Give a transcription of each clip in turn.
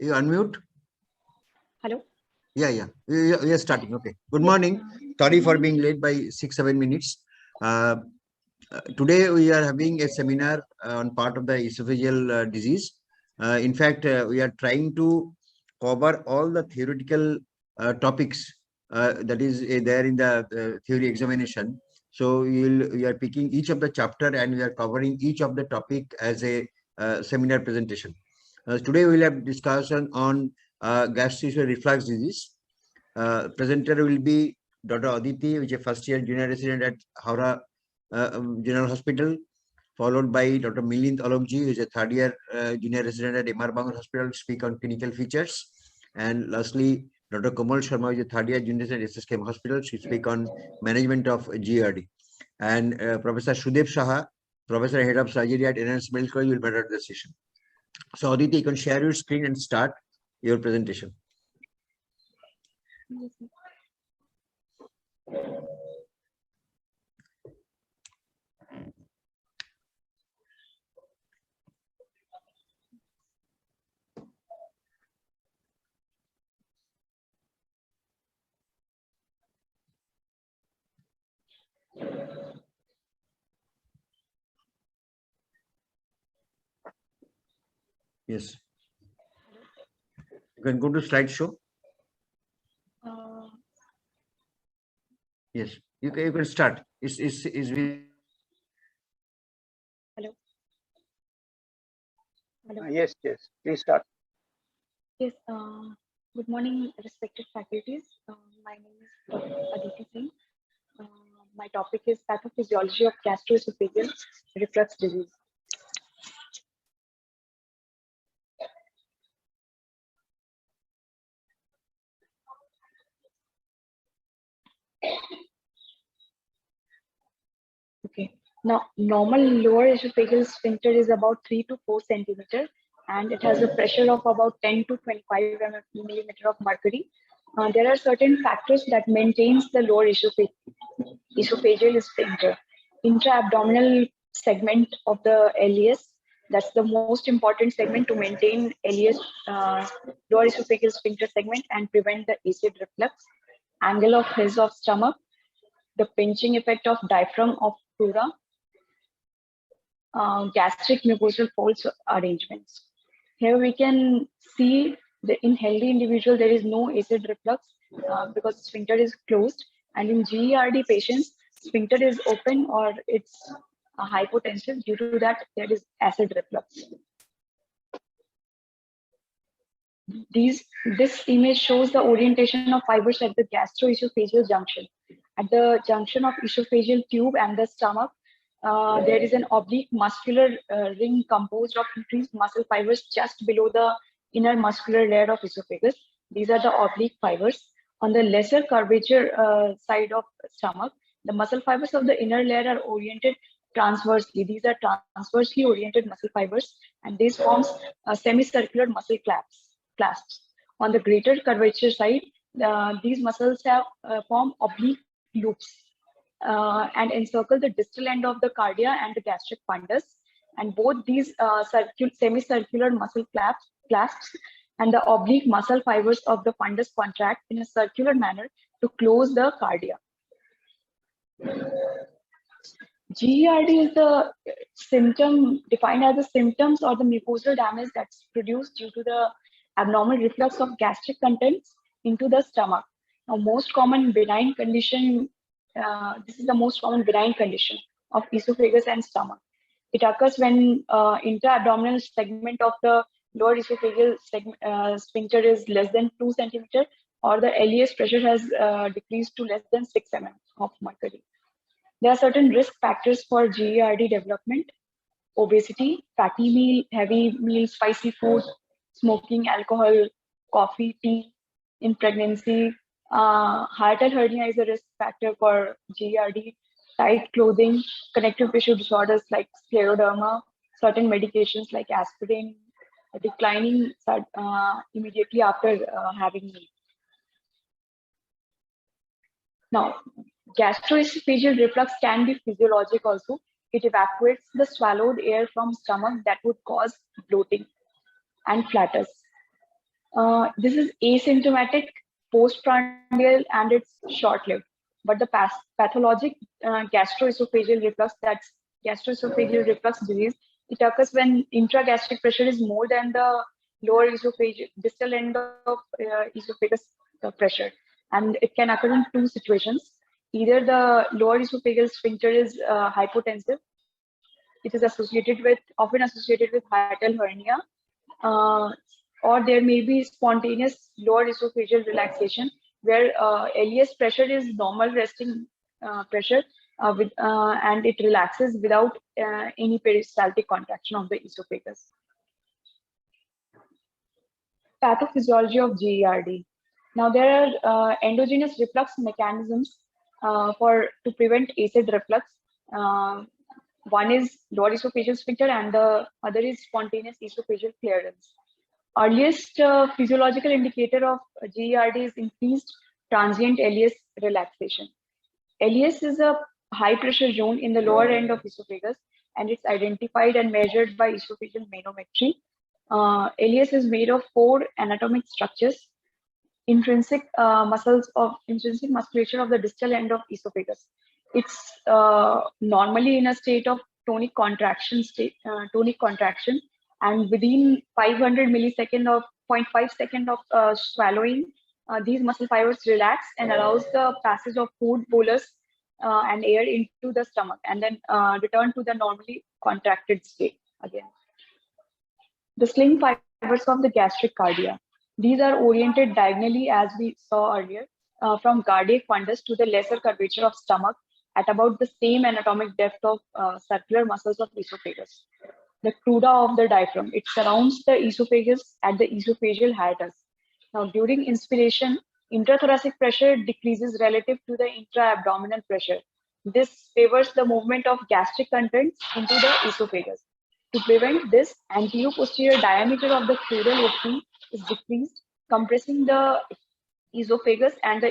You unmute. Hello. Yeah. We are starting. Okay. Good morning. Sorry for being late by 6-7 minutes. Today we are having a seminar on part of the esophageal disease. In fact, we are trying to cover all the theoretical topics that is there in the theory examination. So we are picking each of the chapter and we are covering each of the topic as a seminar presentation. Today we will have discussion on gastroesophageal reflux disease. Presenter will be Dr. Aditi, which is a first year junior resident at Howrah General Hospital, followed by Dr. Milind Alokji, who is a third year junior resident at MR Bangalore Hospital, to speak on clinical features. And lastly, Dr. Komal Sharma, who is a third year junior resident at SSKM Hospital, to speak on management of GERD. And Professor Shudev Saha, Professor Head of Surgery at NS Medical College, will moderate the session. So Aditi, you can share your screen and start your presentation. Yes. You can go to slideshow. Yes, you can start. Is Hello. Hello. Yes, please start. Yes. Good morning, respected faculties. My name is Dr. Aditi Singh. My topic is Pathophysiology of Gastroesophageal Reflux Disease. Okay. Now, normal lower esophageal sphincter is about 3 to 4 centimeters, and it has a pressure of about 10 to 25 millimeter of mercury. There are certain factors that maintains the lower esophageal sphincter. Intra-abdominal segment of the LES, that's the most important segment to maintain LES, lower esophageal sphincter segment, and prevent the acid reflux. Angle of his of stomach, the pinching effect of diaphragm of pleura, gastric mucosal folds arrangements. Here we can see that in healthy individual there is no acid reflux because sphincter is closed, and in GERD patients sphincter is open or it's hypotensive. Due to that, there is acid reflux. This image shows the orientation of fibers at the gastroesophageal junction. At the junction of esophageal tube and the stomach, there is an oblique muscular ring composed of increased muscle fibers just below the inner muscular layer of esophagus. These are the oblique fibers. On the lesser curvature side of stomach, the muscle fibers of the inner layer are oriented transversely. These are transversely oriented muscle fibers, and this forms semicircular muscle clasps. On the greater curvature side, these muscles have form oblique loops and encircle the distal end of the cardia and the gastric fundus. And both these semicircular muscle clasps and the oblique muscle fibers of the fundus contract in a circular manner to close the cardia. GERD is the symptom defined as the symptoms or the mucosal damage that's produced due to the abnormal reflux of gastric contents into the stomach. Now, most common benign condition, this is the most common benign condition of esophagus and stomach. It occurs when intra-abdominal segment of the lower esophageal sphincter is less than 2 centimeters, or the LES pressure has decreased to less than 6 mm of mercury. There are certain risk factors for GERD development: obesity, fatty meal, heavy meal, spicy food, smoking, alcohol, coffee, tea in pregnancy. Hiatal hernia is a risk factor for GERD. Tight clothing, connective tissue disorders like scleroderma, certain medications like aspirin, declining immediately after having meal. Now, gastroesophageal reflux can be physiologic also. It evacuates the swallowed air from stomach that would cause bloating and flatus. This is asymptomatic, postprandial, and it's short-lived. But the pathologic gastroesophageal reflux, that's gastroesophageal reflux disease, it occurs when intragastric pressure is more than the lower esophageal distal end of esophagus pressure, and it can occur in two situations. Either the lower esophageal sphincter is hypotensive, it is often associated with hiatal hernia, uh, or there may be spontaneous lower esophageal relaxation where LES pressure is normal resting pressure and it relaxes without any peristaltic contraction of the esophagus. Pathophysiology of GERD. Now there are endogenous reflux mechanisms to prevent acid reflux. One is lower esophageal sphincter and the other is spontaneous esophageal clearance. Earliest physiological indicator of GERD is increased transient LES relaxation. LES is a high pressure zone in the lower end of esophagus and it's identified and measured by esophageal manometry. LES is made of 4 anatomic structures, intrinsic musculature of the distal end of esophagus. It's normally in a state of tonic contraction, and within 500 millisecond of 0.5 second of swallowing, these muscle fibers relax and allows the passage of food bolus and air into the stomach, and then return to the normally contracted state again. The sling fibers of the gastric cardia. These are oriented diagonally, as we saw earlier, from cardiac fundus to the lesser curvature of stomach at about the same anatomic depth of circular muscles of esophagus. The crura of the diaphragm, it surrounds the esophagus at the esophageal hiatus. Now, during inspiration, intrathoracic pressure decreases relative to the intra-abdominal pressure. This favors the movement of gastric contents into the esophagus. To prevent this, anterior-posterior diameter of the crural opening is decreased, compressing the esophagus and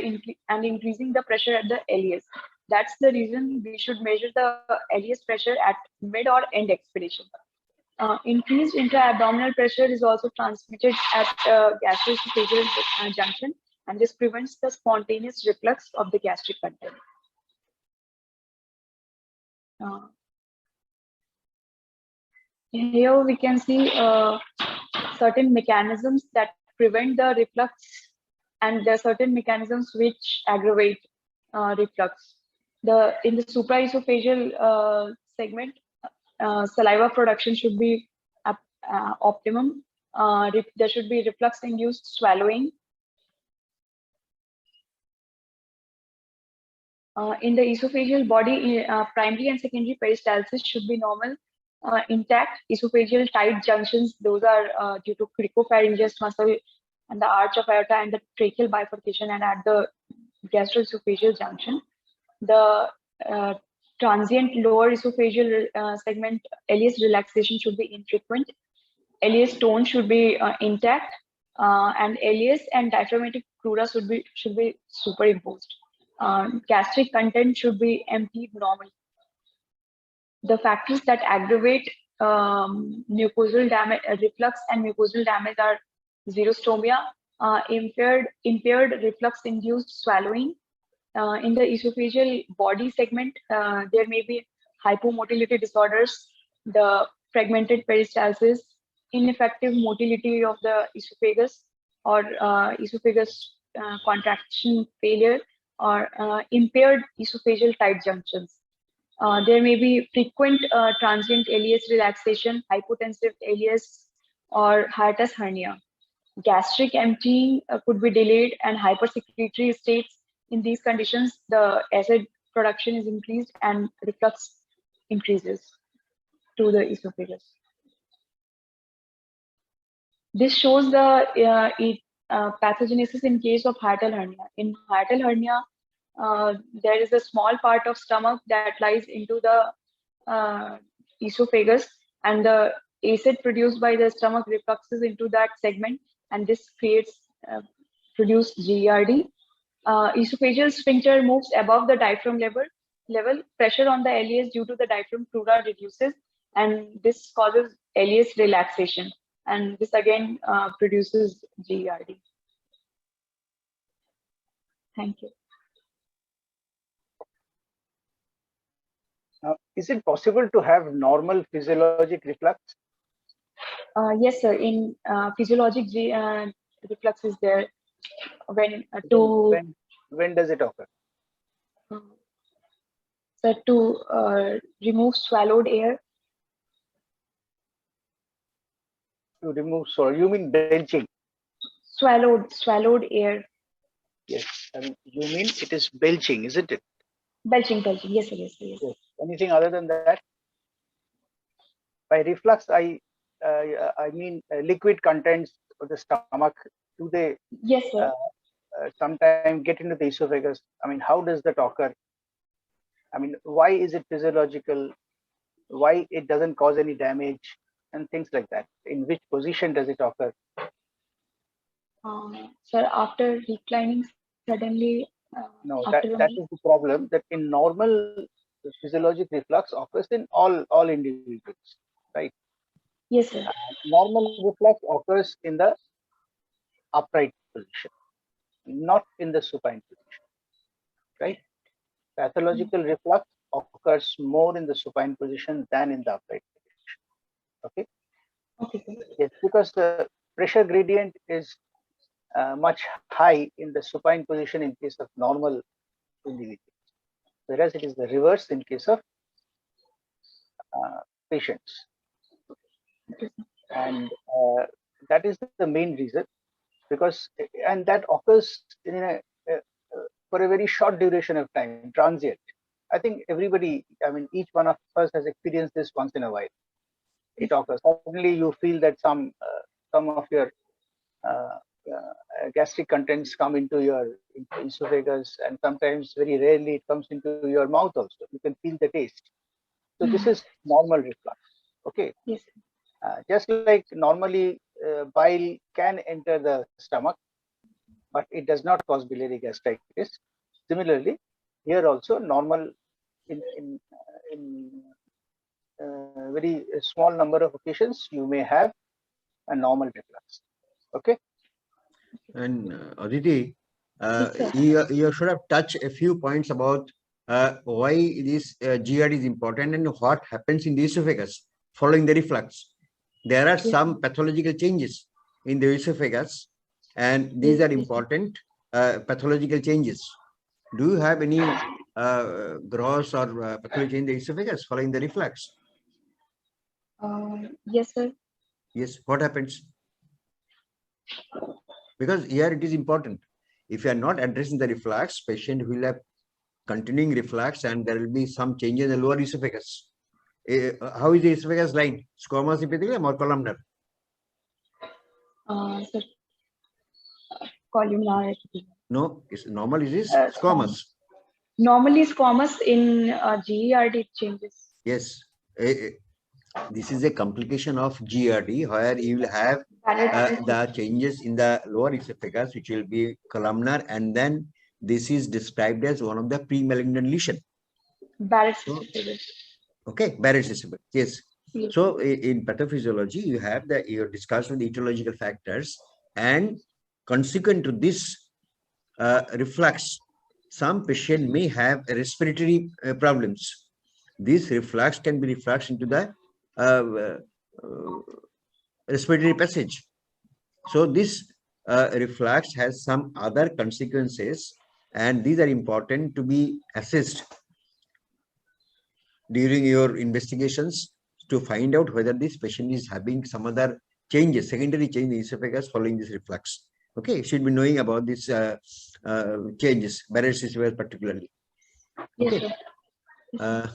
increasing the pressure at the LES. That's the reason we should measure the LES pressure at mid or end expiration. Increased intra-abdominal pressure is also transmitted at gastroesophageal junction, and this prevents the spontaneous reflux of the gastric content. Here we can see certain mechanisms that prevent the reflux, and there are certain mechanisms which aggravate reflux. In the supraesophageal segment, saliva production should be optimum. There should be reflux-induced swallowing. In the esophageal body, primary and secondary peristalsis should be normal, intact. Esophageal tight junctions, those are due to cricopharyngeus muscle and the arch of aorta and the tracheal bifurcation, and at the gastroesophageal junction. The transient lower esophageal segment LES relaxation should be infrequent. LES tone should be intact, and LES and diaphragmatic crura should be superimposed. Gastric content should be emptied normally. The factors that aggravate mucosal damage, reflux and mucosal damage are xerostomia, impaired reflux-induced swallowing. In the esophageal body segment, there may be hypomotility disorders, the fragmented peristalsis, ineffective motility of the esophagus, or esophagus contraction failure, or impaired esophageal tight junctions. There may be frequent transient LES relaxation, hypotensive LES, or hiatus hernia. Gastric emptying could be delayed, and hypersecretory states. In these conditions, the acid production is increased and reflux increases to the esophagus. This shows the pathogenesis in case of hiatal hernia. In hiatal hernia, there is a small part of stomach that lies into the esophagus, and the acid produced by the stomach refluxes into that segment, and this produces GERD. Esophageal sphincter moves above the diaphragm level. Pressure on the LES due to the diaphragm crura reduces, and this causes LES relaxation. and this again produces GERD. Thank you. Is it possible to have normal physiologic reflux? Yes, sir. In physiologic reflux is there when when does it occur? So to remove swallowed air. To remove, sorry, you mean belching? Swallowed air. Yes, I mean, you mean it is belching, isn't it? Belching. Yes, sir. Yes. Anything other than that? By reflux, I mean liquid contents of the stomach. Do they? Yes, sir. Sometimes get into the esophagus. I mean, how does that occur? I mean, why is it physiological? Why it doesn't cause any damage and things like that? In which position does it occur? Sir, after reclining suddenly. No, that is the problem. That in normal physiologic reflux occurs in all individuals, right? Yes, sir. Normal reflux occurs in the upright position, not in the supine position, right? Pathological reflux occurs more in the supine position than in the upright position. Okay. Okay. Yes, because the pressure gradient is much high in the supine position in case of normal individuals, whereas it is the reverse in case of patients. And that is the main reason, because and that occurs in for a very short duration of time, transient. I think everybody, I mean, each one of us has experienced this once in a while. It occurs. Suddenly you feel that some of your gastric contents come into your esophagus, and sometimes very rarely it comes into your mouth also. You can feel the taste. So this is normal reflux. Okay. Yes. Just like normally bile can enter the stomach, but it does not cause biliary gastritis. Similarly, here also normal in very small number of occasions you may have a normal reflux. Okay. And Aditi, you should have touched a few points about why this GERD is important and what happens in the esophagus following the reflux. There are some pathological changes in the esophagus, and these are important pathological changes. Do you have any gross or pathology in the esophagus following the reflux? Yes, sir. Yes. What happens? Because here it is important. If you are not addressing the reflux, patient will have continuing reflux and there will be some changes in the lower esophagus. How is the esophagus line? Squamous epithelium or columnar? Sir, columnar epithelium. No, it's normal. It is squamous. Normally squamous. In GERD it changes. Yes. This is a complication of GERD where you will have the changes in the lower esophagus, which will be columnar, and then this is described as one of the pre-malignant lesion. Barrett's esophagus. Okay, Barrett's esophagus. Yes. So in pathophysiology, you have your discussion with the etiological factors, and consequent to this reflux, some patient may have respiratory problems. This reflux can be reflux into the respiratory passage. So this reflux has some other consequences, and these are important to be assessed during your investigations to find out whether this patient is having some other changes, secondary change in the esophagus following this reflux. Okay, you should be knowing about these changes, Barrett's esophagus particularly. Okay. Yes,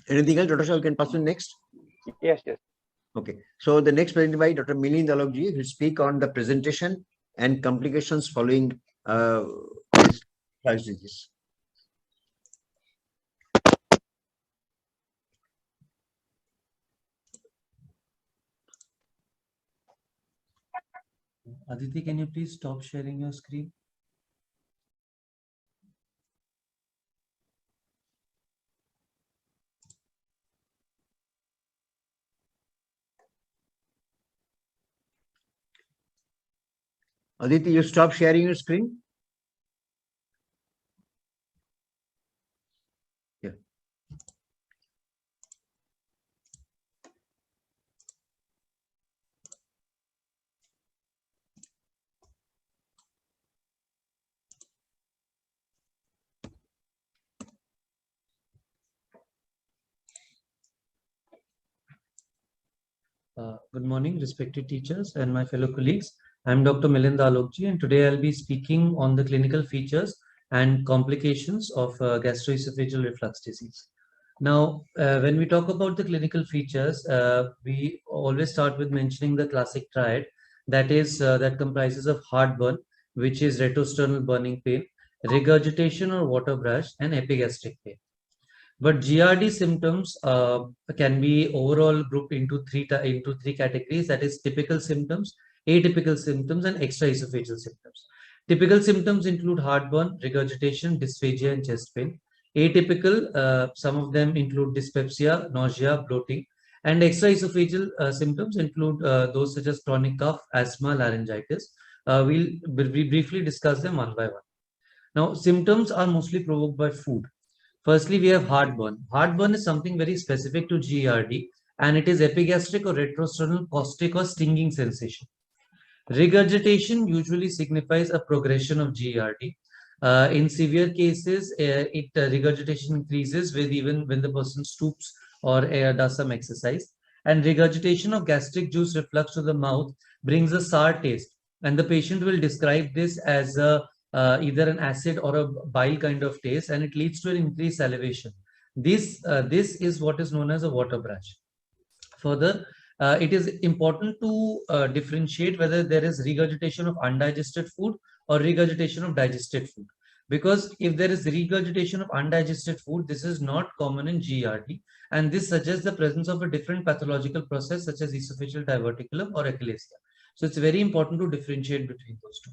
anything else, Dr. Shah, we can pass on next? Yes. Okay. So the next presented by Dr. Milind Alokji will speak on the presentation and complications following this disease. Aditi, can you please stop sharing your screen? Aditi, you stop sharing your screen? Yeah. Good morning, respected teachers and my fellow colleagues. I'm Dr. Milinda Alokji, and today I'll be speaking on the clinical features and complications of gastroesophageal reflux disease. Now, when we talk about the clinical features, we always start with mentioning the classic triad, that comprises of heartburn, which is retrosternal burning pain, regurgitation or water brush, and epigastric pain. But GRD symptoms can be overall grouped into three categories. That is typical symptoms, atypical symptoms, and extraesophageal symptoms. Typical symptoms include heartburn, regurgitation, dysphagia, and chest pain. Atypical, some of them include dyspepsia, nausea, bloating, and extraesophageal symptoms include those such as chronic cough, asthma, laryngitis. We'll briefly discuss them one by one. Now, symptoms are mostly provoked by food. Firstly, we have heartburn. Heartburn is something very specific to GERD, and it is epigastric or retrosternal caustic or stinging sensation. Regurgitation usually signifies a progression of GERD. In severe cases, regurgitation increases with even when the person stoops or does some exercise. And regurgitation of gastric juice reflux to the mouth brings a sour taste, and the patient will describe this as either an acid or a bile kind of taste, and it leads to an increased salivation. This is what is known as a water brush. Further, it is important to differentiate whether there is regurgitation of undigested food or regurgitation of digested food. Because if there is regurgitation of undigested food, this is not common in GERD, and this suggests the presence of a different pathological process such as esophageal diverticulum or achalasia. So it's very important to differentiate between those two.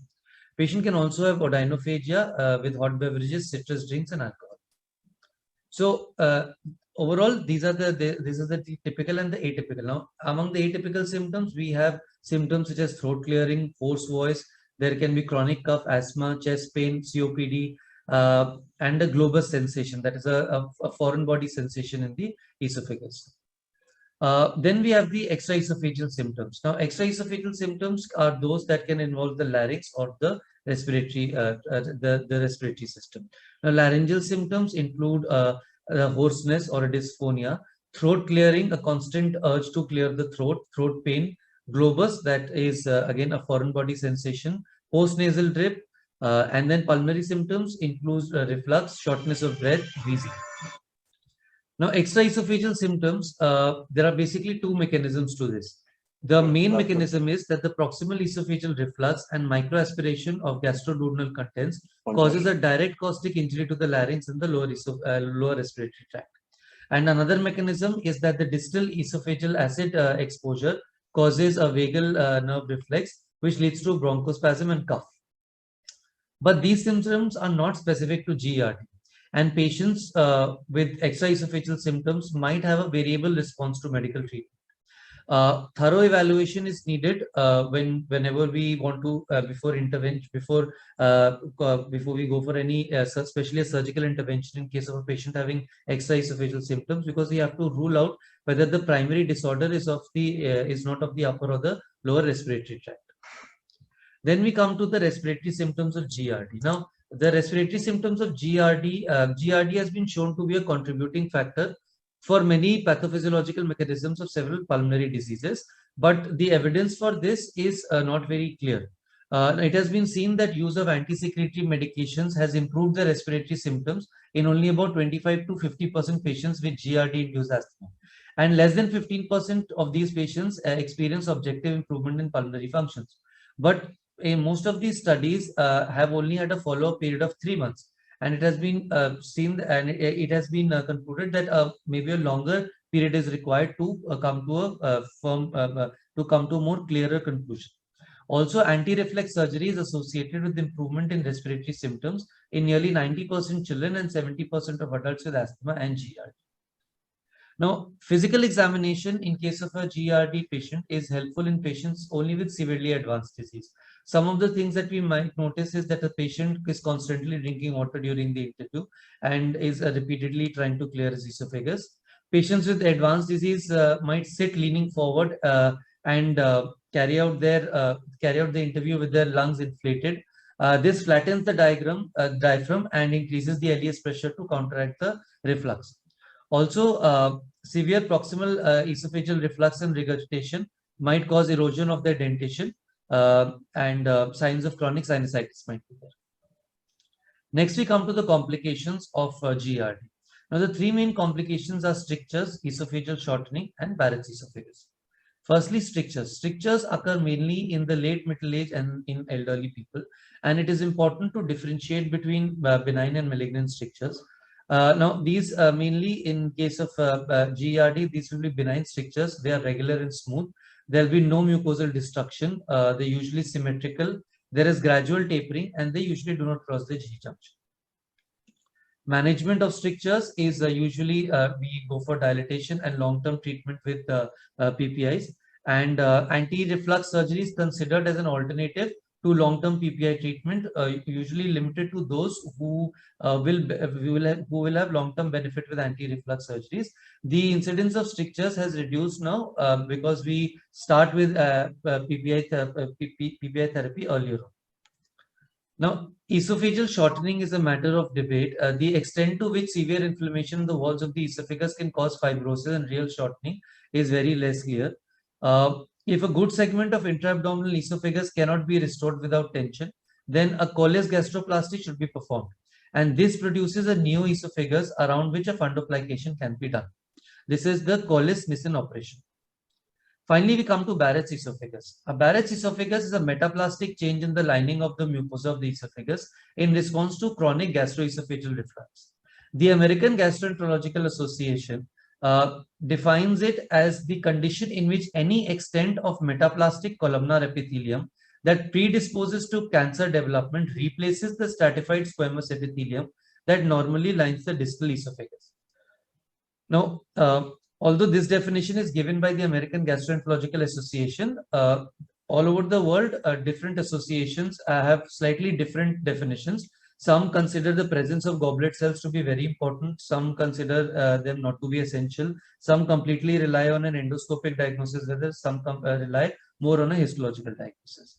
Patient can also have odynophagia with hot beverages, citrus drinks, and alcohol. So overall, these are the typical and the atypical. Now, among the atypical symptoms, we have symptoms such as throat clearing, hoarse voice. There can be chronic cough, asthma, chest pain, COPD, and a globus sensation. That is a foreign body sensation in the esophagus. Then we have the extraesophageal symptoms. Now, extraesophageal symptoms are those that can involve the larynx or the respiratory, the respiratory system. Now, laryngeal symptoms include hoarseness or a dysphonia, throat clearing, a constant urge to clear the throat, throat pain, globus, that is again a foreign body sensation, postnasal drip, and then pulmonary symptoms include reflux, shortness of breath, wheezing. Now, extraesophageal symptoms, there are basically two mechanisms to this. The main mechanism is that the proximal esophageal reflux and microaspiration of gastroduodenal contents causes a direct caustic injury to the larynx and the lower respiratory tract. And another mechanism is that the distal esophageal acid exposure causes a vagal nerve reflex, which leads to bronchospasm and cough. But these symptoms are not specific to GERD, and patients with extraesophageal symptoms might have a variable response to medical treatment. Thorough evaluation is needed whenever we want to before we go for any especially a surgical intervention in case of a patient having extraesophageal symptoms, because we have to rule out whether the primary disorder is not of the upper or the lower respiratory tract. Then we come to the respiratory symptoms of GERD. Now, the respiratory symptoms of GERD, GERD has been shown to be a contributing factor for many pathophysiological mechanisms of several pulmonary diseases, but the evidence for this is not very clear. It has been seen that use of anti-secretory medications has improved the respiratory symptoms in only about 25 to 50% patients with GERD-induced asthma, and less than 15% of these patients experience objective improvement in pulmonary functions. But in most of these studies have only had a follow-up period of 3 months, and it has been seen and it has been concluded that maybe a longer period is required to come to a more clearer conclusion. Also, anti-reflex surgery is associated with improvement in respiratory symptoms in nearly 90% children and 70% of adults with asthma and GERD. Now, physical examination in case of a GERD patient is helpful in patients only with severely advanced disease. Some of the things that we might notice is that the patient is constantly drinking water during the interview and is repeatedly trying to clear his esophagus. Patients with advanced disease might sit leaning forward and carry out the interview with their lungs inflated. This flattens the diaphragm and increases the LES pressure to counteract the reflux. Also, severe proximal esophageal reflux and regurgitation might cause erosion of the dentation, and signs of chronic sinusitis might be there. Next, we come to the complications of GERD. Now, the three main complications are strictures, esophageal shortening, and Barrett's esophagus. Firstly, strictures. Strictures occur mainly in the late middle age and in elderly people, and it is important to differentiate between benign and malignant strictures. Now, these mainly in case of GERD, these will be benign strictures. They are regular and smooth. There will be no mucosal destruction. They're usually symmetrical. There is gradual tapering, and they usually do not cross the G junction. Management of strictures is usually we go for dilatation and long-term treatment with PPIs, and anti-reflux surgery is considered as an alternative to long-term PPI treatment, usually limited to those who will have long-term benefit with anti-reflux surgeries. The incidence of strictures has reduced now because we start with PPI therapy earlier on. Now, esophageal shortening is a matter of debate. The extent to which severe inflammation in the walls of the esophagus can cause fibrosis and real shortening is very less clear. If a good segment of intra-abdominal esophagus cannot be restored without tension, then a Colles gastroplasty should be performed. And this produces a neo-esophagus around which a fundoplication can be done. This is the Colles-Nissen operation. Finally, we come to Barrett's esophagus. A Barrett's esophagus is a metaplastic change in the lining of the mucosa of the esophagus in response to chronic gastroesophageal reflux. The American Gastroenterological Association defines it as the condition in which any extent of metaplastic columnar epithelium that predisposes to cancer development replaces the stratified squamous epithelium that normally lines the distal esophagus. Now, although this definition is given by the American Gastroenterological Association, all over the world, different associations have slightly different definitions. Some consider the presence of goblet cells to be very important. Some consider them not to be essential. Some completely rely on an endoscopic diagnosis, whether some rely more on a histological diagnosis.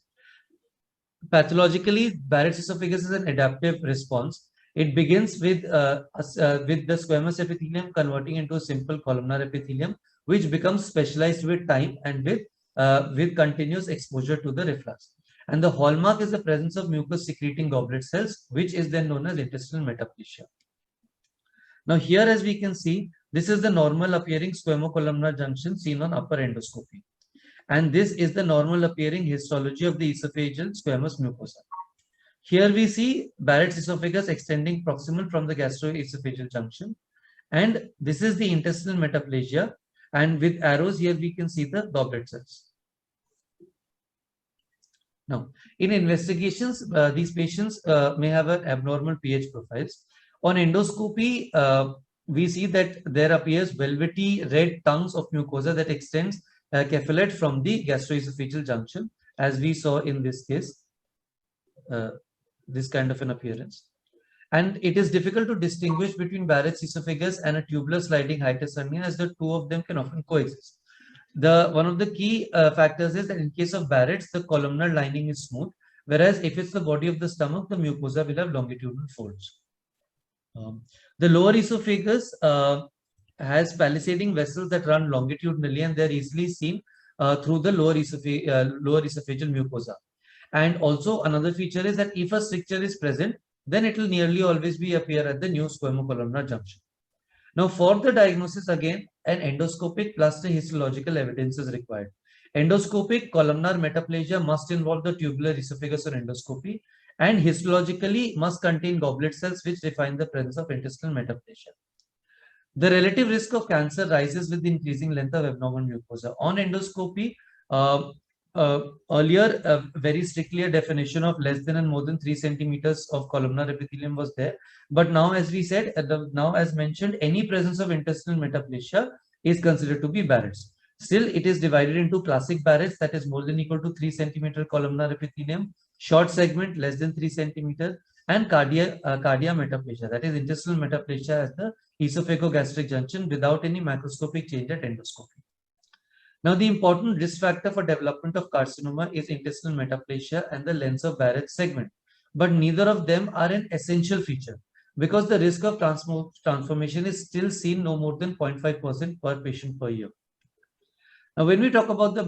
Pathologically, Barrett's esophagus is an adaptive response. It begins with the squamous epithelium converting into a simple columnar epithelium, which becomes specialized with time and with continuous exposure to the reflux. And the hallmark is the presence of mucus secreting goblet cells, which is then known as intestinal metaplasia. Now here, as we can see, this is the normal appearing squamocolumnar junction seen on upper endoscopy. And this is the normal appearing histology of the esophageal squamous mucosa. Here we see Barrett's esophagus extending proximal from the gastroesophageal junction. And this is the intestinal metaplasia. And with arrows here, we can see the goblet cells. Now, in investigations, these patients may have an abnormal pH profiles. On endoscopy, we see that there appears velvety red tongues of mucosa that extends cephalate from the gastroesophageal junction, as we saw in this case, this kind of an appearance. And it is difficult to distinguish between Barrett's esophagus and a tubular sliding hiatus hernia, as the two of them can often coexist. One of the key factors is that in case of Barrett's, the columnar lining is smooth, whereas if it's the body of the stomach, the mucosa will have longitudinal folds. The lower esophagus has palisading vessels that run longitudinally, and they're easily seen through the lower esophageal mucosa. And also another feature is that if a stricture is present, then it will nearly always appear at the new squamocolumnar junction. Now, for the diagnosis, again, an endoscopic plus the histological evidence is required. Endoscopic columnar metaplasia must involve the tubular esophagus or endoscopy, and histologically must contain goblet cells, which define the presence of intestinal metaplasia. The relative risk of cancer rises with the increasing length of abnormal mucosa. On endoscopy, earlier, very strictly a definition of less than and more than 3 centimeters of columnar epithelium was there. But now, as we said, now as mentioned, any presence of intestinal metaplasia is considered to be Barrett's. Still, it is divided into classic Barrett's, that is more than equal to 3 centimeter columnar epithelium, short segment less than 3 centimeter, and cardia metaplasia, that is intestinal metaplasia at the esophagogastric junction without any macroscopic change at endoscopy. Now, the important risk factor for development of carcinoma is intestinal metaplasia and the lens of Barrett's segment, but neither of them are an essential feature because the risk of transformation is still seen no more than 0.5% per patient per year. Now, when we talk about the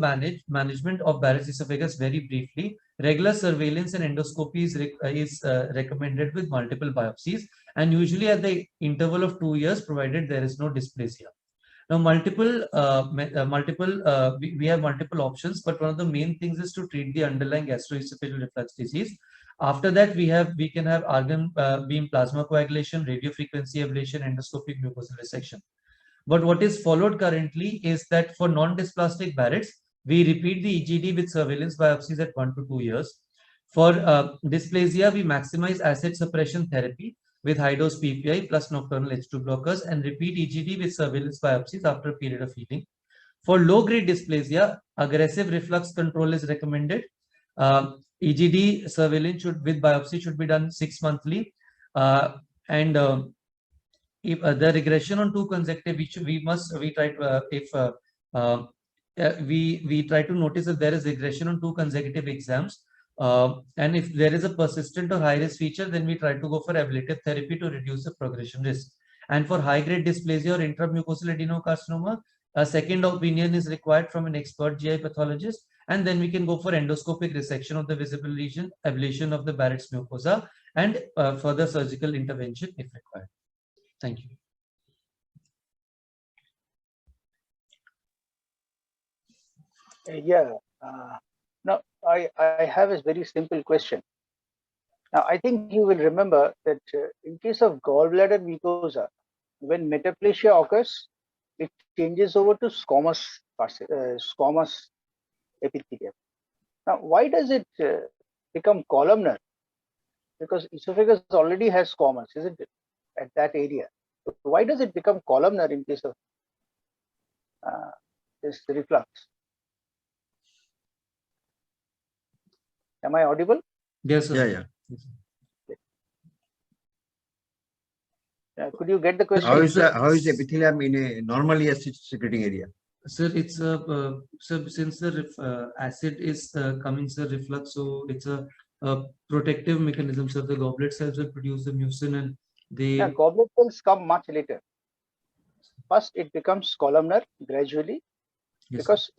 management of Barrett's esophagus very briefly, regular surveillance and endoscopy is recommended with multiple biopsies and usually at the interval of 2 years, provided there is no dysplasia. Now, we have multiple options, but one of the main things is to treat the underlying gastroesophageal reflux disease. After that, we can have argon beam plasma coagulation, radiofrequency ablation, endoscopic mucosal resection. But what is followed currently is that for non-dysplastic Barrett's, we repeat the EGD with surveillance biopsies at 1 to 2 years. For dysplasia, we maximize acid suppression therapy with high-dose PPI plus nocturnal H2 blockers and repeat EGD with surveillance biopsies after a period of healing. For low-grade dysplasia, aggressive reflux control is recommended. EGD surveillance with biopsy should be done 6 monthly. If the regression on 2 consecutive, we try to notice if there is regression on 2 consecutive exams. And if there is a persistent or high-risk feature, then we try to go for ablative therapy to reduce the progression risk. And for high-grade dysplasia or intramucosal adenocarcinoma, a second opinion is required from an expert GI pathologist, and then we can go for endoscopic resection of the visible lesion, ablation of the Barrett's mucosa, and further surgical intervention if required. Thank you. Yeah. Now, I have a very simple question. Now, I think you will remember that in case of gallbladder mucosa, when metaplasia occurs, it changes over to squamous epithelium. Now, why does it become columnar? Because esophagus already has squamous, isn't it, at that area? So why does it become columnar in case of this reflux? Am I audible? Yes, sir. Yeah. Could you get the question? How is the epithelium in a normally acid secreting area? Sir, it's so since the acid is coming, sir, reflux, so it's a protective mechanism. So the goblet cells will produce the mucin, and they. Goblet cells come much later. First, it becomes columnar gradually, yes, because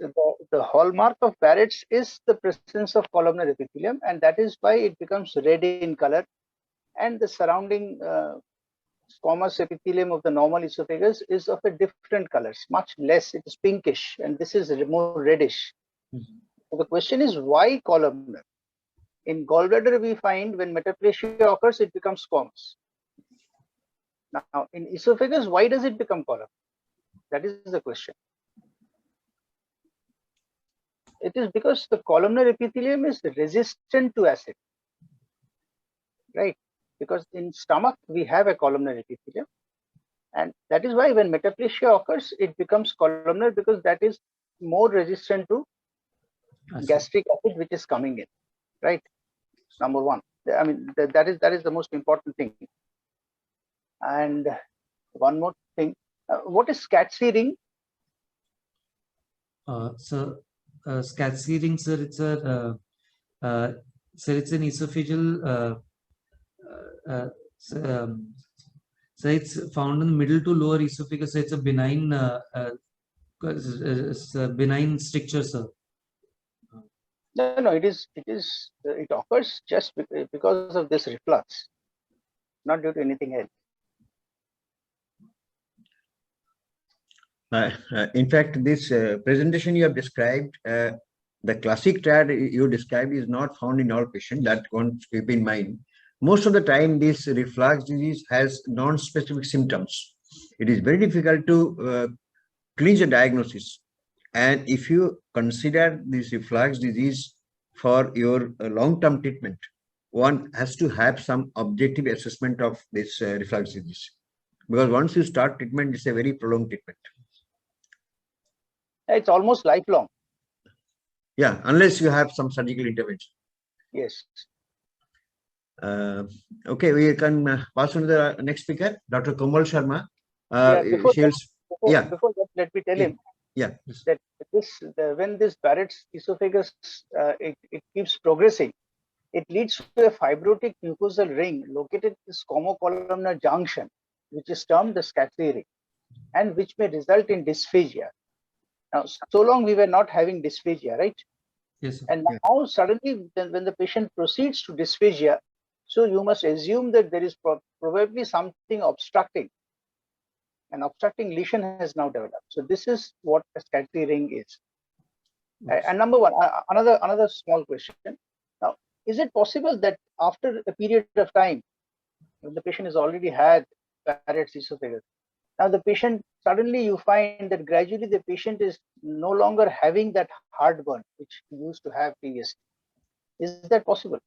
the hallmark of Barrett's is the presence of columnar epithelium, and that is why it becomes red in color, and the surrounding squamous epithelium of the normal esophagus is of a different color, much less, it is pinkish, and this is more reddish. Mm-hmm. So the question is, why columnar? In gallbladder, we find when metaplasia occurs, it becomes squamous. Now, in esophagus, why does it become columnar? That is the question. It is because the columnar epithelium is resistant to acid, right? Because in stomach, we have a columnar epithelium. And that is why when metaplasia occurs, it becomes columnar, because that is more resistant to gastric acid which is coming in, right? Number one. I mean, that is the most important thing. And one more thing. What is Scat-C ring? Scat-C ring, sir, it's a it's an esophageal. So it's found in the middle to lower esophagus. So it's a benign, benign stricture, sir. No, it occurs just because of this reflux, not due to anything else. In fact, this presentation you have described, the classic triad you described is not found in all patients. That one keep in mind. Most of the time, this reflux disease has non-specific symptoms. It is very difficult to clinch a diagnosis. And if you consider this reflux disease for your long-term treatment, one has to have some objective assessment of this reflux disease. Because once you start treatment, it's a very prolonged treatment. It's almost lifelong. Yeah, unless you have some surgical intervention. Yes. Okay, we can pass on to the next speaker, Dr. Komal Sharma. Before that, let me tell him that when this Barrett's esophagus it keeps progressing, it leads to a fibrotic mucosal ring located in the squamocolumnar junction, which is termed the Scat ring, and which may result in dysphagia. Now, so long we were not having dysphagia, right? Yes, sir. And now suddenly, when the patient proceeds to dysphagia, so you must assume that there is probably something obstructing. An obstructing lesion has now developed. So this is what a Scat ring is. And number one, another small question. Now, is it possible that after a period of time, when the patient has already had Barrett's esophagus, now the patient, suddenly you find that gradually the patient is no longer having that heartburn, which he used to have previously. Is that possible?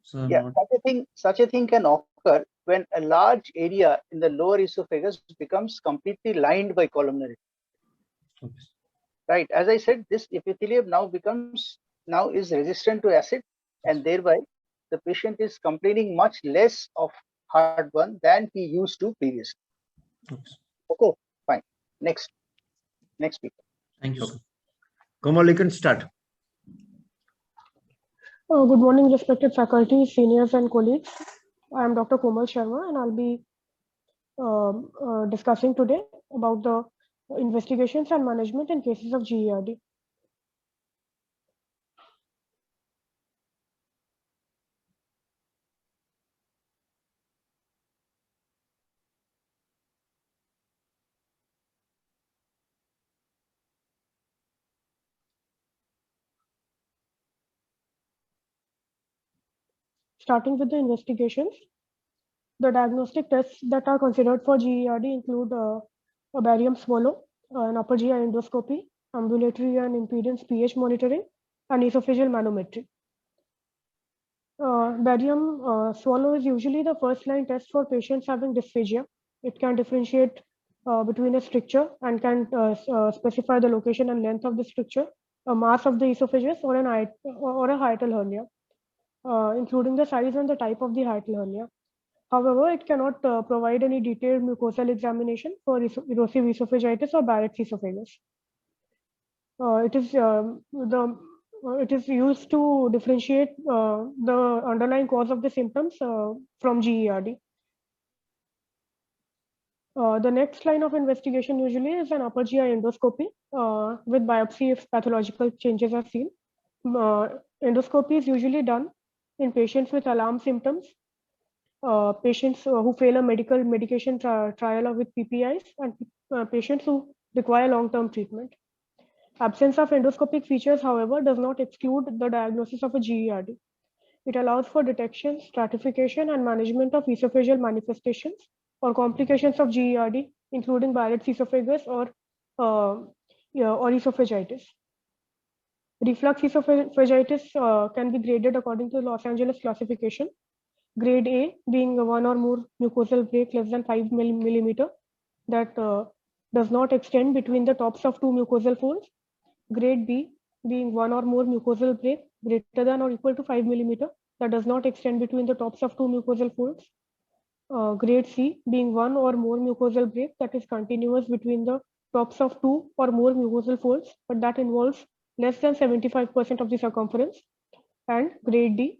So Yeah, such a thing can occur when a large area in the lower esophagus becomes completely lined by columnar. okay. Right. As I said, this epithelium now is resistant to acid, and thereby the patient is complaining much less of heartburn than he used to previously. Okay, fine. Next speaker. Thank you, sir. Komal, you can start. Good morning, respected faculty, seniors, and colleagues. I am Dr. Komal Sharma, and I'll be discussing today about the investigations and management in cases of GERD. Starting with the investigations, the diagnostic tests that are considered for GERD include a barium swallow, an upper GI endoscopy, ambulatory and impedance pH monitoring, and esophageal manometry. Barium swallow is usually the first line test for patients having dysphagia. It can differentiate between a stricture and can specify the location and length of the stricture, a mass of the esophagus, or a hiatal hernia, including the size and the type of the hiatal hernia. However, it cannot provide any detailed mucosal examination for erosive esophagitis or Barrett's esophagus. It is used to differentiate the underlying cause of the symptoms from GERD. The next line of investigation usually is an upper GI endoscopy with biopsy if pathological changes are seen. Endoscopy is usually done in patients with alarm symptoms, patients who fail a medication trial with PPIs, and patients who require long-term treatment. Absence of endoscopic features, however, does not exclude the diagnosis of a GERD. It allows for detection, stratification, and management of esophageal manifestations or complications of GERD, including Barrett's esophagus or esophagitis. Reflux esophagitis can be graded according to the Los Angeles classification. Grade A being one or more mucosal break less than 5 millimeter that does not extend between the tops of two mucosal folds. Grade B being one or more mucosal break greater than or equal to 5 millimeter that does not extend between the tops of two mucosal folds. Grade C being one or more mucosal break that is continuous between the tops of two or more mucosal folds, but that involves less than 75% of the circumference. And grade D,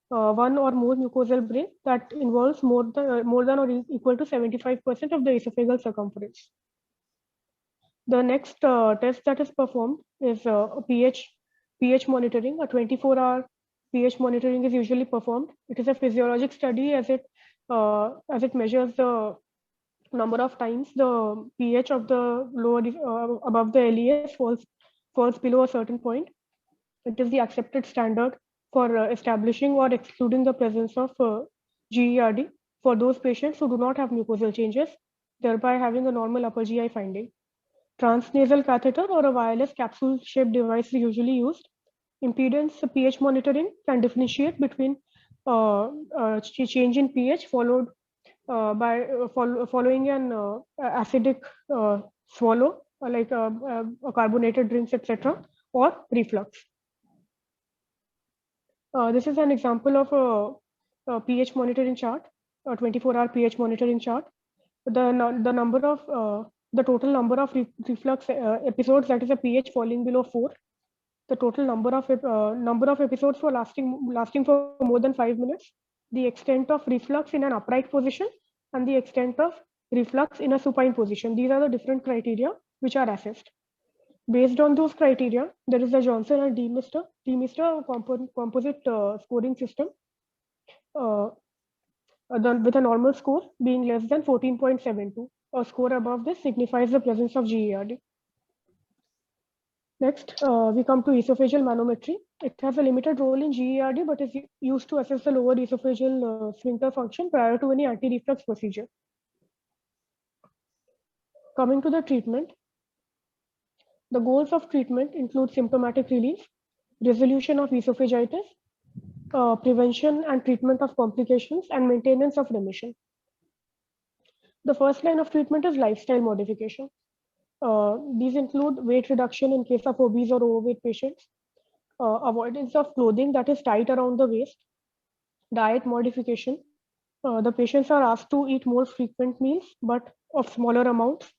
one or more mucosal break that involves more than or equal to 75% of the esophageal circumference. The next test that is performed is pH monitoring. A 24-hour pH monitoring is usually performed. It is a physiologic study as it measures the number of times the pH of the lower above the LES falls below a certain point. It is the accepted standard for establishing or excluding the presence of GERD for those patients who do not have mucosal changes, thereby having a normal upper GI finding. Transnasal catheter or a wireless capsule-shaped device is usually used. Impedance pH monitoring can differentiate between change in pH followed by following an acidic swallow, like carbonated drinks, etc., or reflux. This is an example of a pH monitoring chart, a 24-hour pH monitoring chart. The total number of reflux episodes, that is a pH falling below 4. The total number of episodes for lasting for more than 5 minutes. The extent of reflux in an upright position and the extent of reflux in a supine position. These are the different criteria which are assessed. Based on those criteria, there is a Johnson and D-Mister composite scoring system with a normal score being less than 14.72. A score above this signifies the presence of GERD. Next, we come to esophageal manometry. It has a limited role in GERD, but is used to assess the lower esophageal sphincter function prior to any anti-reflux procedure. Coming to the treatment, the goals of treatment include symptomatic relief, resolution of esophagitis, prevention and treatment of complications, and maintenance of remission. The first line of treatment is lifestyle modification. These include weight reduction in case of obese or overweight patients, avoidance of clothing that is tight around the waist, diet modification. The patients are asked to eat more frequent meals, but of smaller amounts.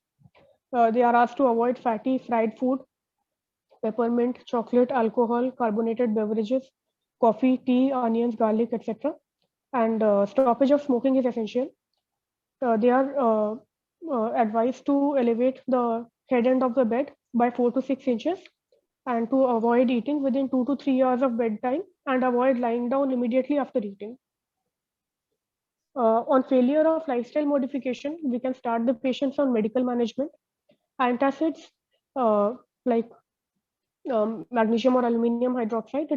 They are asked to avoid fatty, fried food, peppermint, chocolate, alcohol, carbonated beverages, coffee, tea, onions, garlic, etc. And stoppage of smoking is essential. They are advised to elevate the head end of the bed by 4 to 6 inches and to avoid eating within 2 to 3 hours of bedtime and avoid lying down immediately after eating. On failure of lifestyle modification, we can start the patients on medical management. Antacids like magnesium or aluminum hydroxide,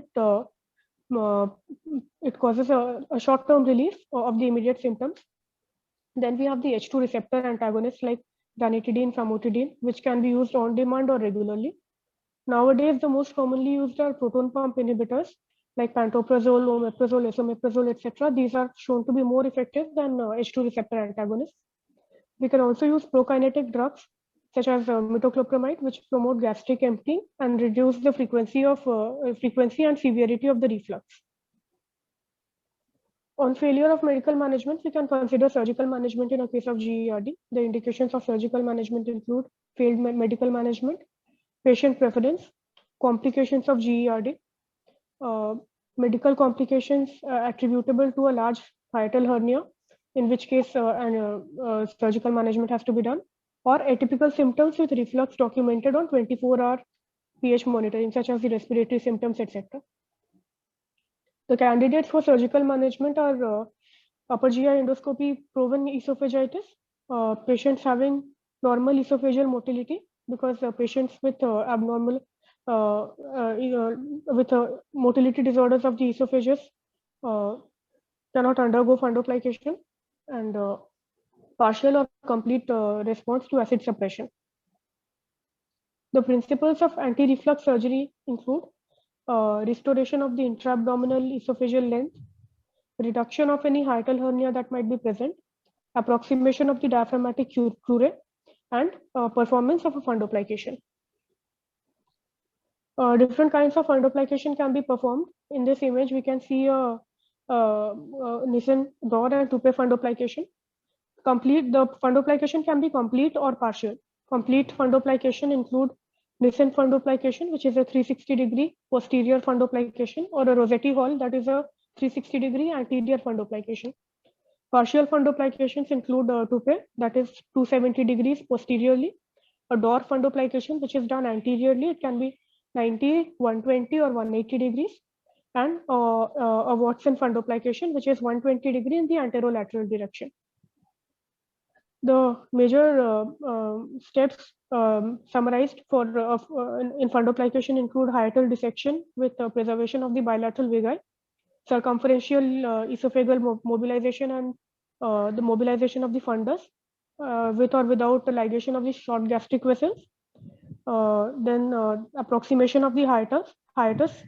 it causes a short-term relief of the immediate symptoms. Then we have the H2 receptor antagonists like ranitidine, famotidine, which can be used on demand or regularly. Nowadays, the most commonly used are proton pump inhibitors like pantoprazole, omeprazole, esomeprazole, etc. These are shown to be more effective than H2 receptor antagonists. We can also use prokinetic drugs such as metoclopramide, which promote gastric emptying and reduce the frequency and severity of the reflux. On failure of medical management, we can consider surgical management in a case of GERD. The indications of surgical management include failed medical management, patient preference, complications of GERD, medical complications attributable to a large hiatal hernia, in which case surgical management has to be done, or atypical symptoms with reflux documented on 24-hour pH monitoring, such as the respiratory symptoms, etc. The candidates for surgical management are upper GI endoscopy proven esophagitis, patients having normal esophageal motility, because patients with abnormal motility disorders of the esophagus cannot undergo fundoplication, and partial or complete response to acid suppression. The principles of anti-reflux surgery include restoration of the intra-abdominal esophageal length, reduction of any hiatal hernia that might be present, approximation of the diaphragmatic cure, and performance of a fundoplication. Different kinds of fundoplication can be performed. In this image, we can see a Nissen door and Toupet fundoplication. The fundoplication can be complete or partial. Complete fundoplication include Nissen fundoplication, which is a 360-degree posterior fundoplication, or a Rossetti Hall, that is a 360-degree anterior fundoplication. Partial fundoplications include Toupet, that is 270 degrees posteriorly, a door fundoplication, which is done anteriorly. It can be 90, 120, or 180 degrees, and a Watson fundoplication, which is 120 degree in the anterolateral direction. The major steps summarized in fundoplication include hiatal dissection with preservation of the bilateral vagi, circumferential esophageal mobilization, and the mobilization of the fundus with or without the ligation of the short gastric vessels. Then approximation of the hiatus,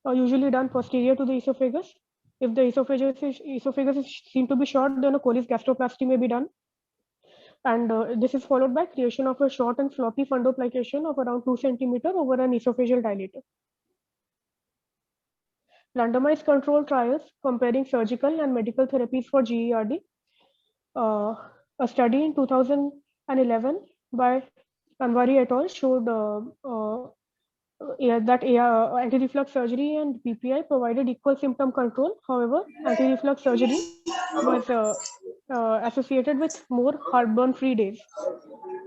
usually done posterior to the esophagus, If the esophagus is seen to be short, then a cholecystoplasty may be done. And this is followed by creation of a short and floppy fundoplication of around 2 cm over an esophageal dilator. Randomized control trials comparing surgical and medical therapies for GERD. A study in 2011 by Anwari et al. Showed that anti-reflux surgery and PPI provided equal symptom control. However, anti-reflux surgery was associated with more heartburn-free days.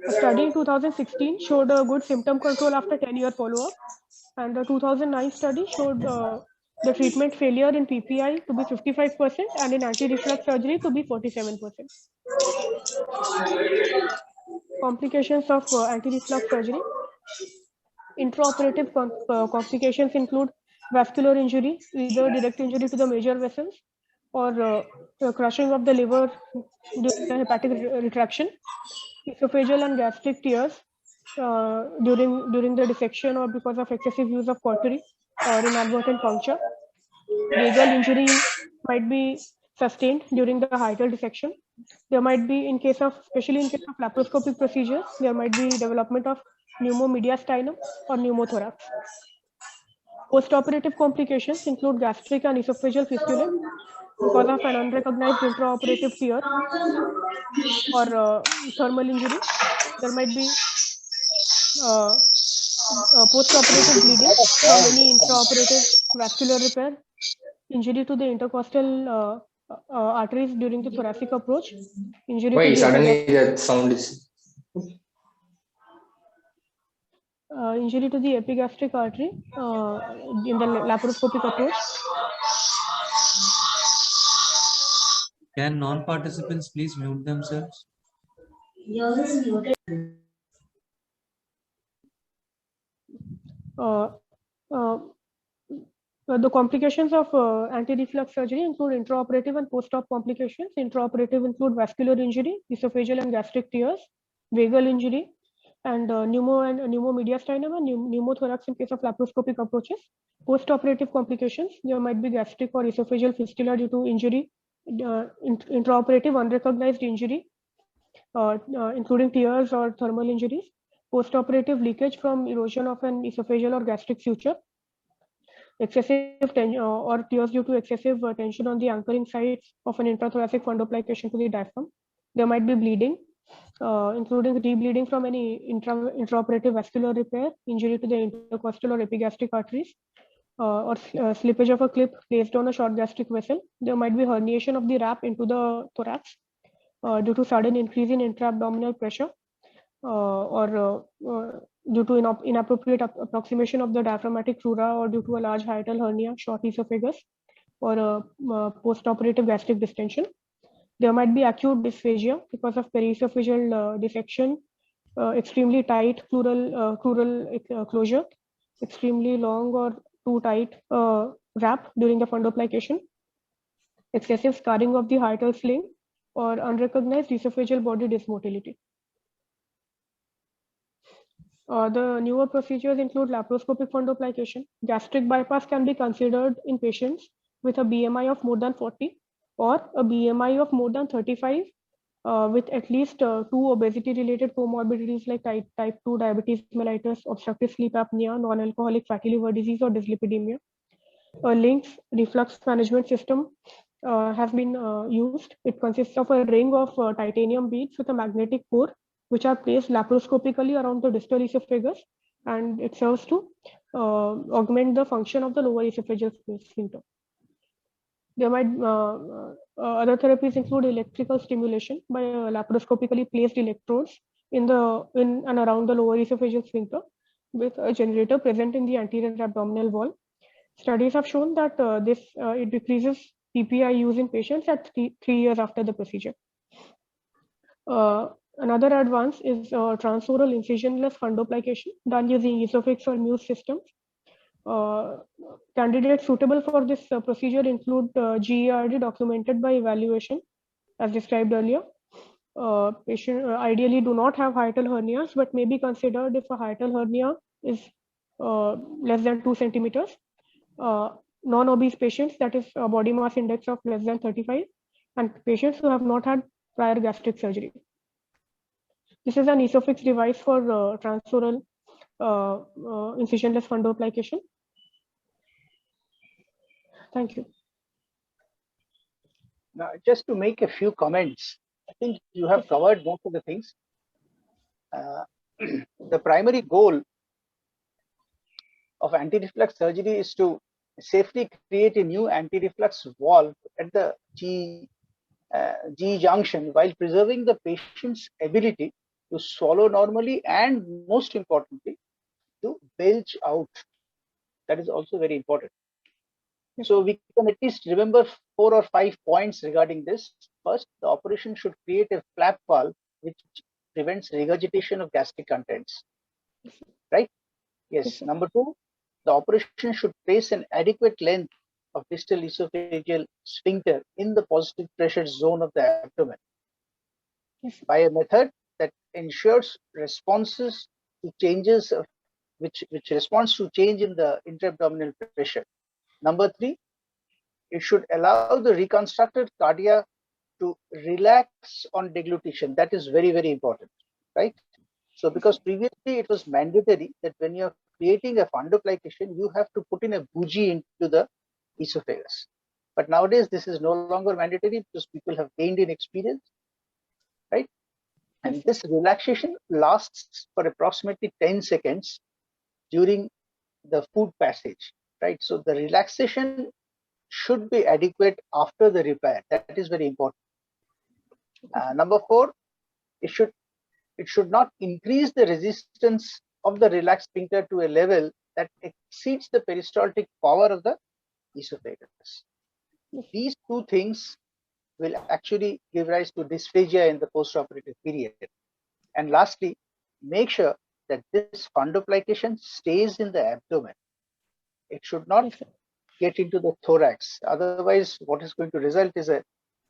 A study in 2016 showed a good symptom control after 10-year follow-up, and the 2009 study showed the treatment failure in PPI to be 55% and in anti-reflux surgery to be 47%. Complications of anti-reflux surgery. Intraoperative complications include vascular injury, either direct injury to the major vessels or crushing of the liver due to hepatic retraction, esophageal and gastric tears during the dissection or because of excessive use of cautery or inadvertent puncture. Vagal injury might be sustained during the hiatal dissection. There might be, especially in case of laparoscopic procedures, there might be development of pneumomediastinum or pneumothorax. Postoperative complications include gastric and esophageal fistulae because of an unrecognized intraoperative tear or thermal injury. There might be postoperative bleeding from any intraoperative vascular repair, injury to the intercostal arteries during the thoracic approach, injury Why to the suddenly that sound is? Injury to the epigastric artery in the laparoscopic approach. Can non-participants please mute themselves? The complications of anti-reflux surgery include intraoperative and post-op complications. Intraoperative include vascular injury, esophageal and gastric tears, vagal injury, and pneumomediastinum and pneumothorax in case of laparoscopic approaches. Post-operative complications, there might be gastric or esophageal fistula due to injury, intraoperative unrecognized injury, including tears or thermal injuries. Post-operative leakage from erosion of an esophageal or gastric suture. Excessive tension or tears due to excessive tension on the anchoring sites of an intrathoracic fundoplication to the diaphragm. There might be bleeding, including rebleeding from any intraoperative vascular repair, injury to the intercostal or epigastric arteries, or slippage of a clip placed on a short gastric vessel. There might be herniation of the wrap into the thorax due to sudden increase in intra-abdominal pressure or due to inappropriate approximation of the diaphragmatic crura or due to a large hiatal hernia, short esophagus, or post-operative gastric distension. There might be acute dysphagia because of periesophageal dissection, extremely tight crural closure, extremely long or too tight wrap during the fundoplication, excessive scarring of the hiatal sling, or unrecognized esophageal body dysmotility. The newer procedures include laparoscopic fundoplication. Gastric bypass can be considered in patients with a BMI of more than 40 or a BMI of more than 35 with at least 2 obesity-related comorbidities like type 2 diabetes mellitus, obstructive sleep apnea, non-alcoholic fatty liver disease, or dyslipidemia. A LINX reflux management system has been used. It consists of a ring of titanium beads with a magnetic core, which are placed laparoscopically around the distal esophagus, and it serves to augment the function of the lower esophageal sphincter. There might other therapies include electrical stimulation by laparoscopically placed electrodes in and around the lower esophageal sphincter with a generator present in the anterior abdominal wall. Studies have shown that it decreases PPI use in patients at 3 years after the procedure. Another advance is transoral incisionless fundoplication done using Esophagus or Muse systems. Candidates suitable for this procedure include GERD documented by evaluation, as described earlier. Patient ideally do not have hiatal hernias, but may be considered if a hiatal hernia is less than 2 centimeters. non-obese patients, that is a body mass index of less than 35, and patients who have not had prior gastric surgery. This is an Esophageal device for transoral incisionless fundoplication. Thank you. Now, just to make a few comments, I think you have covered most of the things. The primary goal of anti-reflux surgery is to safely create a new anti-reflux valve at the G junction while preserving the patient's ability to swallow normally and, most importantly, to belch out. That is also very important. So we can at least remember 4 or 5 points regarding this. First, the operation should create a flap valve which prevents regurgitation of gastric contents. Right? Yes. Number 2, the operation should place an adequate length of distal esophageal sphincter in the positive pressure zone of the abdomen by a method that ensures responses to changes of which responds to change in the intra-abdominal pressure. Number 3, it should allow the reconstructed cardia to relax on deglutition. That is very, very important, right? So because previously it was mandatory that when you're creating a fundoplication, you have to put in a bougie into the esophagus. But nowadays, this is no longer mandatory because people have gained in experience, right? And this relaxation lasts for approximately 10 seconds during the food passage, right? So the relaxation should be adequate after the repair. That is very important. Number 4, it should not increase the resistance of the relaxed sphincter to a level that exceeds the peristaltic power of the esophagus. These 2 things will actually give rise to dysphagia in the postoperative period. And lastly, make sure that this fundoplication stays in the abdomen. It should not get into the thorax. Otherwise, what is going to result is a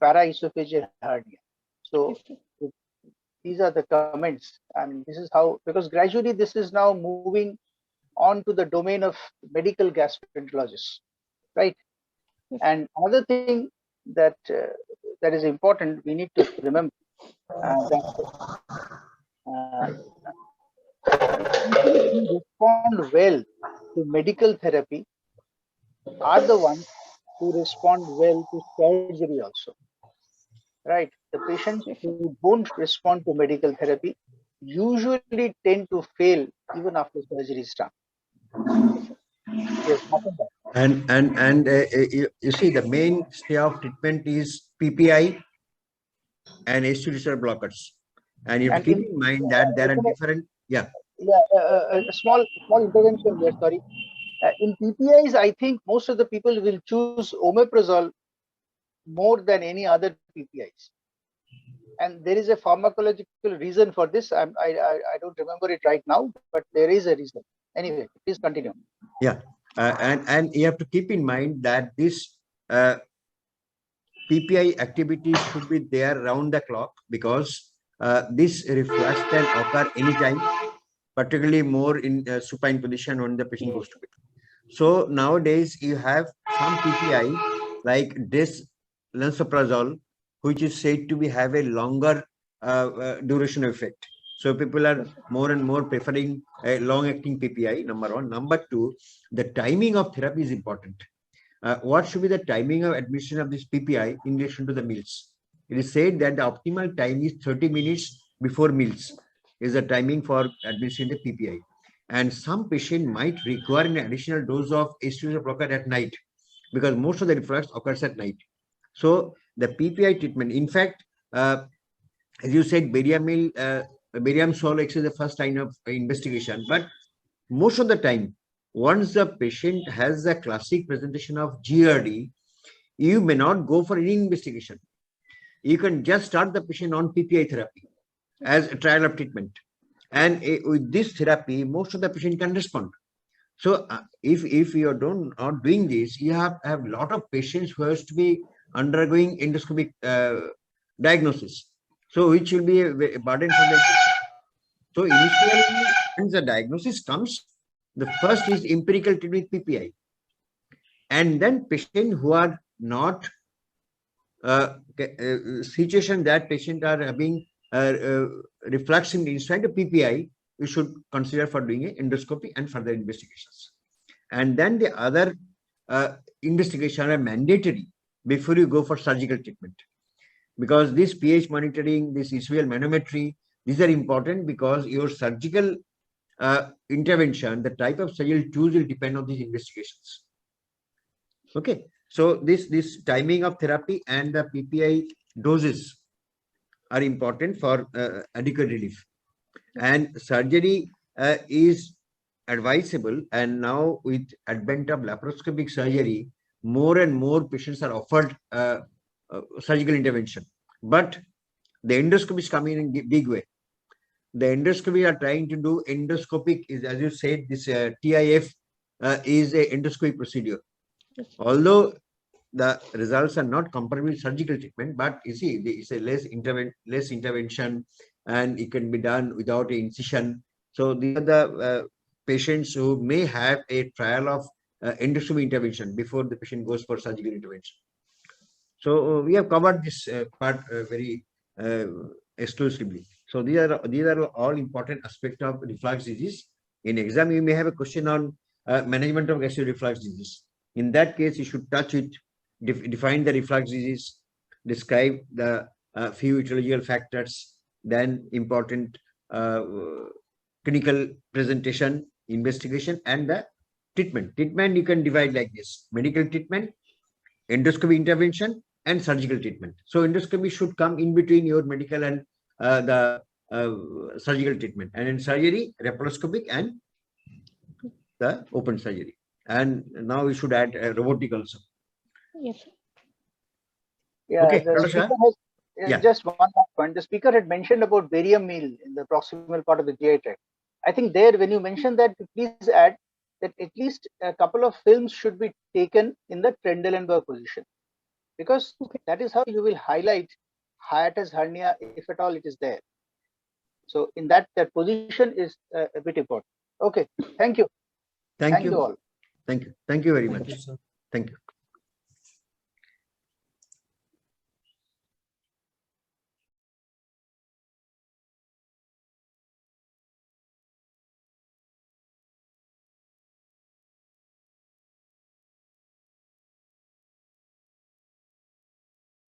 paraesophageal hernia. So these are the comments, and this is how, because gradually this is now moving on to the domain of medical gastroenterologists, right? And another thing that that is important, we need to remember that who respond well to medical therapy are the ones who respond well to surgery also, right? The patients who don't respond to medical therapy usually tend to fail even after surgery is done. Yes, you see, the mainstay of treatment is PPI and H2 receptor blockers, and you have to keep in mind that there are different. A small intervention here. Sorry. In PPIs, I think most of the people will choose omeprazole more than any other PPIs, and there is a pharmacological reason for this. I don't remember it right now, but there is a reason. Anyway, please continue. Yeah, and you have to keep in mind that this PPI activity should be there round the clock, because this reflux can occur anytime, particularly more in supine position when the patient goes to bed. So nowadays you have some PPI like this lansoprazole, which is said to be have a longer duration effect. So people are more and more preferring a long-acting PPI, number 1. Number 2, the timing of therapy is important. What should be the timing of administration of this PPI in relation to the meals? It is said that the optimal time is 30 minutes before meals is the timing for administering the PPI. And some patient might require an additional dose of H2 blocker at night, because most of the reflux occurs at night. So the PPI treatment, in fact, as you said, barium salt is the first line of investigation, but most of the time, once the patient has a classic presentation of GERD, you may not go for any investigation. You can just start the patient on PPI therapy as a trial of treatment. And with this therapy, most of the patient can respond. So if you are not doing this, you have a lot of patients who has to be undergoing endoscopic diagnosis. So which will be a burden for them. So initially, once the diagnosis comes, the first is empirical treatment with PPI. And then patients who are not situation that patient are having reflux inside a PPI, we should consider for doing a endoscopy and further investigations. And then the other investigation are mandatory before you go for surgical treatment, because this pH monitoring, this esophageal manometry, these are important because your surgical intervention, the type of surgery choose will depend on these investigations. Okay, so this timing of therapy and the PPI doses are important for adequate relief. And surgery is advisable, and now with advent of laparoscopic surgery, more and more patients are offered surgical intervention. But the endoscopy is coming in a big way. The endoscopy are trying to do endoscopic, is, as you said, this TIF is a endoscopy procedure. Although the results are not comparable with surgical treatment, but you see, it's a less intervention, and it can be done without an incision. So these are the patients who may have a trial of endoscopy intervention before the patient goes for surgical intervention. So we have covered this part very exclusively. So these are all important aspects of reflux disease. In exam, you may have a question on management of gastric reflux disease. In that case, you should touch it, define the reflux disease, describe the few etiological factors, then important clinical presentation, investigation, and the treatment. Treatment you can divide like this: medical treatment, endoscopy intervention, and surgical treatment. So endoscopy should come in between your medical and the surgical treatment. And in surgery, laparoscopic and the open surgery. And now we should add robotic also. Yes. Yeah, Okay, the speaker has, yeah. Just one more point. The speaker had mentioned about barium meal in the proximal part of the GI tract. I think there, when you mentioned that, please add that at least a couple of films should be taken in the Trendelenburg position, because that is how you will highlight hiatus hernia, if at all it is there. So in that position is a bit important. Okay, thank you. Thank you all. Thank you very much. Thank you, sir. Thank you.